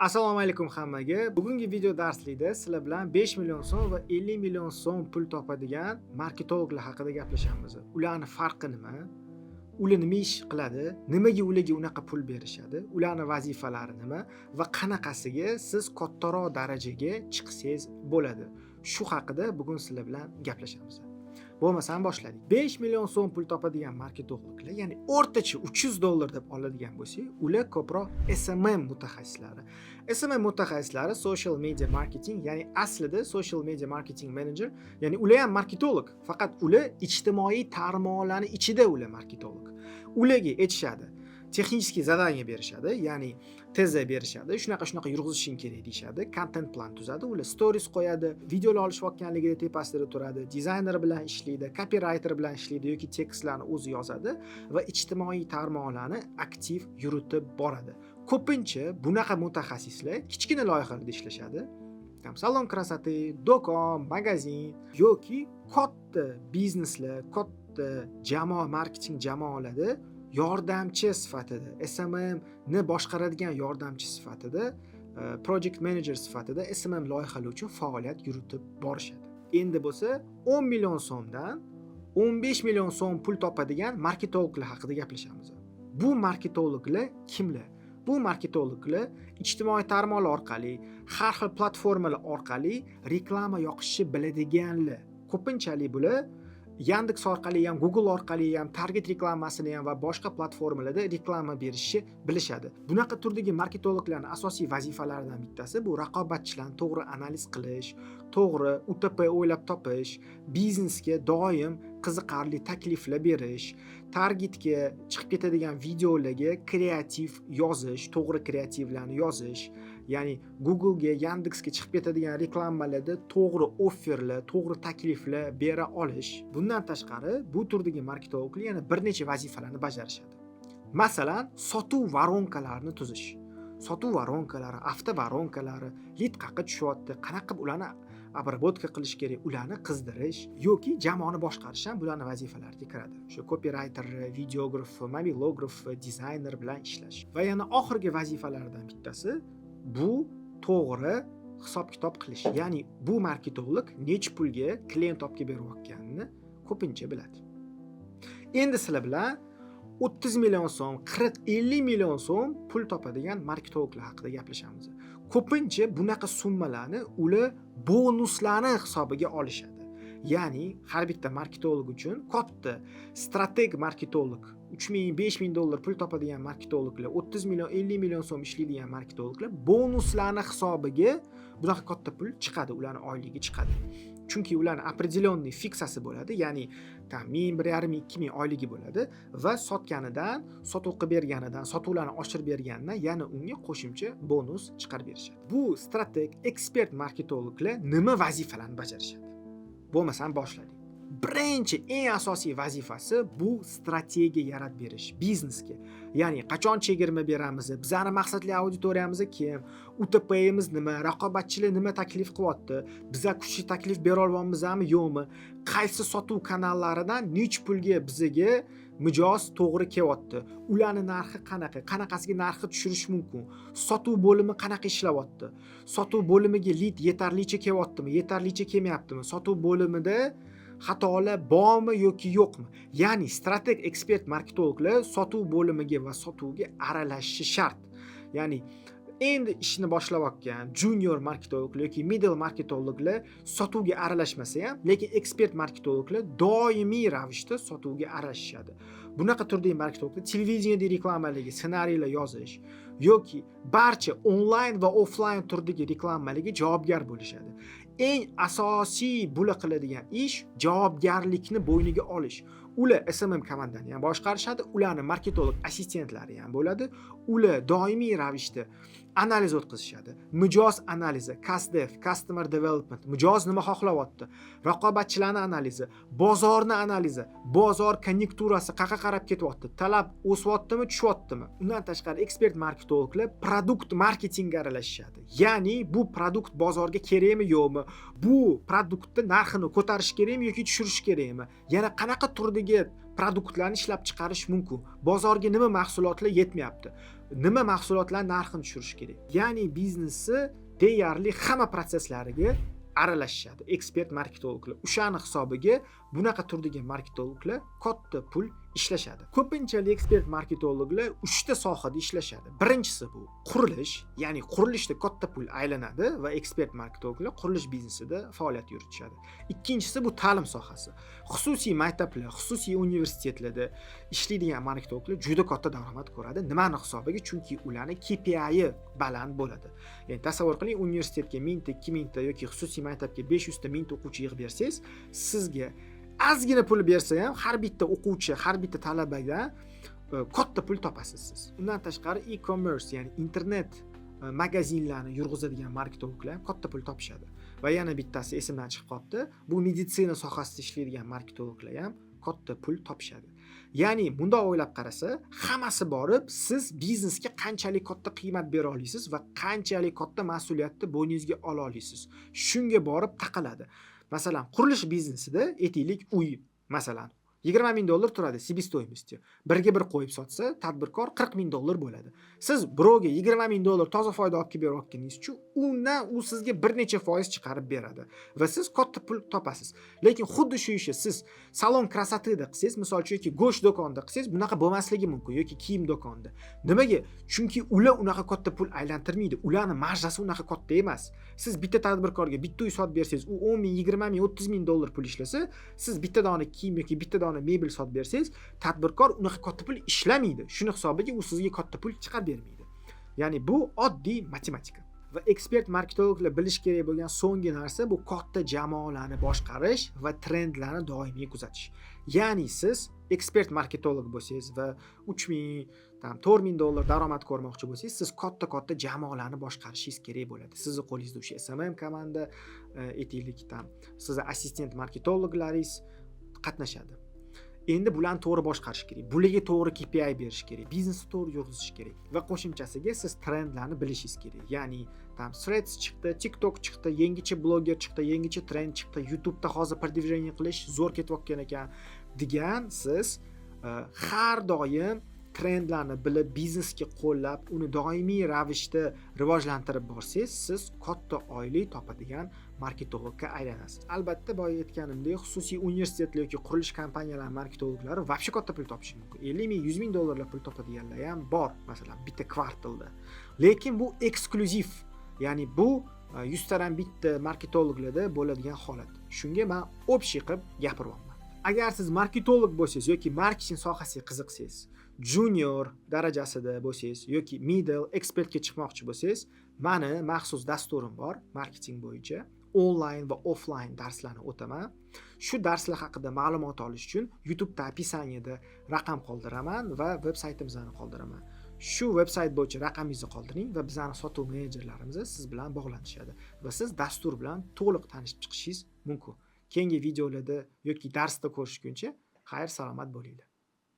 Assalomu alaykum hammaga. Bugungi video darslikda sizlar bilan 5 million so'm va 50 million so'm pul topadigan marketologlar haqida gaplashamiz. Ularning farqi nima? Ular nima ish qiladi? Nimaga ularga unaqa pul berishadi? Ularning vazifalari nima va qanaqasiga siz kattaroq darajaga chiqsangiz bo'ladi? Shu haqida bugun sizlar bilan gaplashamiz. Bo'lmasam boshladik. 5 million so'm pul topadigan marketologlar, ya'ni o'rtacha $300 deb oladigan bo'lsak, ular ko'proq SMM mutaxassislari. SMM mutaxassislari social media marketing, ya'ni aslida social media marketing manager, ya'ni ular ham marketolog, faqat ular ijtimoiy tarmoqlarning ichida ular marketolog. Ularga aytishadi, texnik zadaniya berishadi, ya'ni tezda berishadi, shunaqa yurg'izishing kerak deyishadi, content plan tuzadi, ular stories qo'yadi, videolar olishayotganligida tepasida turadi, dizayner bilan ishlaydi, copywriter bilan ishlaydi yoki tekstlarni o'zi yozadi va ijtimoiy tarmoqlarni aktiv yuritib boradi. Ko'pincha bunaqa mutaxassislar kichkina loyihalarda ishlashadi. Salon krasoti, do'kon, magazin yoki katta bizneslar, katta jamoa marketing jamoalarida yordamchi sifatida, SMM ni boshqaradigan yordamchi sifatida, project manager sifatida SMM loyihalar uchun faoliyat yuritib borishadi. Endi bo'lsa 10 million so'mdan 15 million so'm pul topadigan marketologlar haqida gaplashamiz. Bu marketologlar kimlar? Bu marketologlar ijtimoiy tarmoqlar orqali, har xil platformalar orqali reklama yoqishni biladiganlar. Ko'pinchalik bular Yandex orqali ham, Google orqali ham, target reklamasini ham va boshqa platformalarda reklama berishni bilishadi. Bunaqa turdagi marketologlarning asosiy vazifalaridan bittasi bu raqobatchilarni to'g'ri analiz qilish, to'g'ri UTP o'ylab topish, biznesga doim qiziqarli takliflar berish, targetga chiqib ketadigan videolarga kreativ yozish, to'g'ri kreativlarni yozish, ya'ni Google'ga, Yandexga chiqib ketadigan reklamalarda to'g'ri offerlar, to'g'ri takliflar bera olish. Bundan tashqari, bu turdagi marketologlar yana bir necha vazifalarni bajarishadi. Masalan, sotuv varonkalarini tuzish. Sotuv varonkalari, avto varonkalari, lead qaqqa tushyapti, qanaqa ularni обработка qilish kerak, ularni qizdirish yoki jamoani boshqarish ham bularning vazifalariga kiradi. Shu copywriter, videograf, mobilograf, dizayner bilan ishlash. Va yana oxirgi vazifalardan bittasi bu to'g'ri hisob-kitob qilish. Ya'ni bu marketolog necha pulga klient olib berayotganini ko'pincha biladi. Endi sizlar bilan 30 million so'm, 40-50 million so'm pul topadigan marketologlar haqida gaplashamiz. Ko'pincha bunaqa summalarni ular bonuslarni hisobiga olishadi. Ya'ni har bitta marketolog uchun katta strateg marketolog, $3000-5000 pul topadigan marketologlar, 30 million, 50 million so'm ishlaydigan marketologlar bonuslarni hisobiga bunaqa katta pul chiqadi, ularning oyligi chiqadi. Chunki ularning определённый fiksasi bo'ladi, ya'ni 1150-2000 oyligi bo'ladi va sotganidan, sotuv qilib berganidan, sotuvlarni oshirib berganidan yana unga qo'shimcha bonus chiqarib berishadi. Bu strateg, ekspert marketologlar nima vazifalarni bajarishadi? Bo'lmasam boshladik. Birinchi eng asosiy vazifasi bu strategiya yaratib berish biznesga. Ya'ni qachon chegirma beramiz, bizning maqsadli auditoriyamiz kim, UTP'imiz nima, raqobatchilar nima taklif qilyapti, bizga kuchli taklif bera olamiz-mi, yo'qmi, qaysi sotuv kanallaridan nech pulga bizga mijoz to'g'ri kelyapti, ularning narxi qanaqasiga narxi tushirish mumkin, sotuv bo'limi qanaqa ishlayapti, sotuv bo'limiga lead yetarlicha kelyaptimi, yetarlicha kelmayaptimi, sotuv bo'limida xatolar bormi yoki yo'qmi? Ya'ni strateg ekspert marketologlar sotuv bo'limiga va sotuvga aralashishi shart. Ya'ni endi ishni boshlayotgan junior marketologlar yoki middle marketologlar sotuvga aralashmasa ham, lekin ekspert marketologlar doimiy ravishda sotuvga aralashishadi. Bunaqa turdagi marketologlar televideniyada reklamalarga ssenariylar yozish yoki barcha onlayn va offlayn turdagi reklamalarga javobgar bo'lishadi. Eng asosiy bular qiladigan ish javobgarlikni bo'yniga olish. Ular SMM komandani ham boshqarishadi, ularning marketolog assistentlari ham bo'ladi. Ular doimiy ravishda analiz o'tkazishadi. Mijoz analizi, CastDev, Customer Development, mijoz nima xohlayapti, raqobatchilarning analizi, bozorni analizi, bozor konjunkturasi qayerga qarab ketyapti, talab o'syaptimi, tushyaptimi. Undan tashqari ekspert marketologlar produkt marketingga aralashishadi. Ya'ni bu produkt bozorga kerakmi, yo'qmi, bu produktni narxini ko'tarish kerakmi yoki tushirish kerakmi, yana qanaqa turdagi produktlarni ishlab chiqarish mumkin. Bozorga nima mahsulotlar yetmayapti? Nima mahsulotlar narxini tushirish kerak? Ya'ni biznesni deyarli hamma prosesslariga aralashishadi ekspert marketologlar. O'shani hisobiga bunaqa turdagi marketologlar katta pul ishlashadi. Ko'pinchalik ekspert marketologlar 3 ta sohada ishlashadi. Birinchisi bu qurilish, ya'ni qurilishda katta pul aylanadi va ekspert marketologlar qurilish biznesida faoliyat yuritishadi. Ikkinchisi bu ta'lim sohasi. Xususiy maktablar, xususiy universitetlarda ishlaydigan marketologlar juda katta daromad ko'radi. Nimani hisobiga? Chunki ularning KPI baland bo'ladi. Ya'ni tasavvur qiling, universitetga 1000 ta, 2000 ta yoki xususiy maktabga 500 ta, 1000 ta o'quvchi yig'ib bersangiz, sizga ozgina pul bersa ham har bitta o'quvchi, har bitta talabaga katta pul topasiz siz. Undan tashqari e-commerce, ya'ni internet magazinlarni yurg'izadigan marketologlar ham katta pul topishadi. Va yana bittasi esimdan chiqib qoldi. Bu meditsina sohasida ishlaydigan marketologlar ham katta pul topishadi. Ya'ni bundoq o'ylab qarasa, hammasi borib, siz biznesga qanchalik katta qiymat bera olasiz va qanchalik katta mas'uliyatni bo'yningizga ola olasiz. Shunga borib taqaladi. Masalan, qurilish biznesida aytaylik, uy, masalan, $20,000 turadi себестоимости. Birga bir qo'yib sotsa, tadbirkor $40,000 bo'ladi. Siz birovga $20,000 toza foyda olib kelib berayotganingiz uchun undan u sizga bir necha foiz chiqarib beradi va siz katta pul topasiz. Lekin xuddi shu ishni siz salon krasotida qilsangiz, misol uchun yoki go'sht do'konida qilsangiz, bunaqa bo'lmasligi mumkin yoki kiyim do'konida. Nimaga? Chunki ular unaqa katta pul aylantirmaydi. Ularning marjasi unaqa katta emas. Siz bitta tadbirkorga bitta uy sotib bersangiz, u 10 ming, 20 ming, 30 ming dollar pul ishlasa, siz bitta dona kiyim yoki bitta dona mebel sotib bersangiz, tadbirkor unaqa katta pul ishlamaydi. Shuni hisobiga u sizga katta pul chiqarib bermaydi. Ya'ni bu oddiy matematika. Va ekspert marketologlar bilish kerak bo'lgan so'nggi narsa bu katta jamoalarni boshqarish va trendlarni doimiy kuzatish. Ya'ni siz ekspert marketolog bo'lsangiz va 3000, $4000 daromad ko'rmoqchi bo'lsangiz, siz katta jamoalarni boshqarishingiz kerak bo'ladi. Sizni qo'lingizda o'sha SMM komanda, aytaylik, sizni assistent marketologlaringiz qatnashadi. Endi bularni to'g'ri boshqarish kerak. Bularga to'g'ri KPI berish kerak. Biznesni to'g'ri yuritish kerak. Va qo'shimchasiga siz trendlarni bilishingiz kerak. Ya'ni Threads chiqdi, TikTok chiqdi, yangicha bloger chiqdi, yangicha trend chiqdi, YouTube'da hozir продвижение qilish zo'r ketayotgan ekan degan siz har doim trendlarni bilib, biznesga qo'llab, uni doimiy ravishda rivojlantirib borsangiz, siz katta oylik topadigan marketologga aylanasiz. Albatta, boya aytganimdek, xususiy universitetlar yoki qurilish kompaniyalari marketologlari vobshe katta pul topishi mumkin. 50 ming, 100 ming dollarlar pul topadiganlar ham bor, masalan, bitta kvartalda. Lekin bu eksklyuziv. Ya'ni bu 100 tadan bitta marketologlarda bo'ladigan holat. Shunga men общий qilib gapiryapman. Agar siz marketolog bo'lsangiz yoki marketing sohasiga qiziqsangiz, junior darajasida bo'lsangiz yoki middle ekspertga chiqmoqchi bo'lsangiz, meni maxsus dasturim bor marketing bo'yicha. Onlayn va offlayn darslarni o'taman. Shu darslar haqida ma'lumot olish uchun YouTube'da описаниеda raqam qoldiraman va veb-saytimizni qoldiraman. Shu veb-sayt bo'yicha raqamingizni qoldiring va bizning sotuv menejerlarimiz siz bilan bog'lanishadi va siz dastur bilan to'liq tanishib chiqishingiz mumkin. Keyingi videolarda yoki darsda ko'rishguncha xayr salomat bo'linglar.